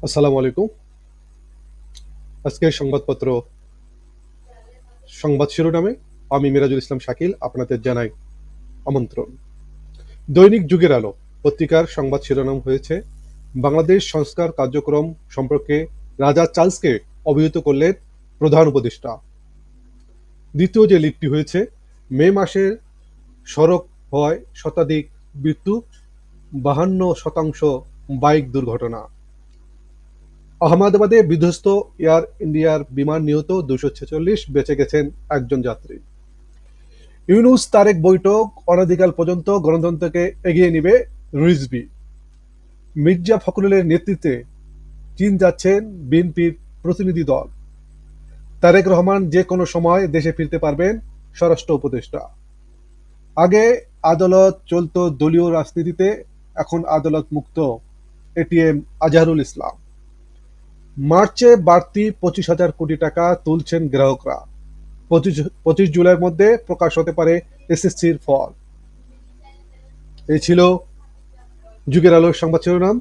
আসসালামু আলাইকুম। আজকের সংবাদ শিরোনামে আমি মিরাজুল ইসলাম শাকিল আপনাদের জানাই আমন্ত্রণ। দৈনিক যুগের আলো পত্রিকার সংবাদ শিরোনাম হয়েছে, বাংলাদেশ সংস্কার কার্যক্রম সম্পর্কে রাজা চার্লসকে অবহিত করলেন প্রধান উপদেষ্টা। দ্বিতীয় যে লিডটি হয়েছে, মে মাসে সড়ক হয় শতাধিক মৃত্যু, 52% বাইক দুর্ঘটনা। আহমেদাবাদে বিধ্বস্ত এয়ার ইন্ডিয়ার বিমান, নিহত 246, বেঁচে গেছেন একজন যাত্রী। ইউনূস তারেক বৈঠক অনধিকাল পর্যন্ত গণতন্ত্রকে এগিয়ে নিবে রিজভী। মির্জা ফখরুলের নেতৃত্বে চীন যাচ্ছেন বিএনপির প্রতিনিধি দল। তারেক রহমান যে কোনো সময় দেশে ফিরতে পারবেন, স্বরাষ্ট্র উপদেষ্টা। আগে আদালত চলত দলীয় রাজনীতিতে, এখন আদালত মুক্ত, এটিএম আজহারুল ইসলাম। মার্চে বাড়তি 25,000 কোটি টাকা তুলছেন গ্রাহকরা। 25 জুলাইয়ের মধ্যে প্রকাশ হতে পারে এসএসসির ফল। এই ছিল যুগের আলোর সংবাদ শিরোনাম।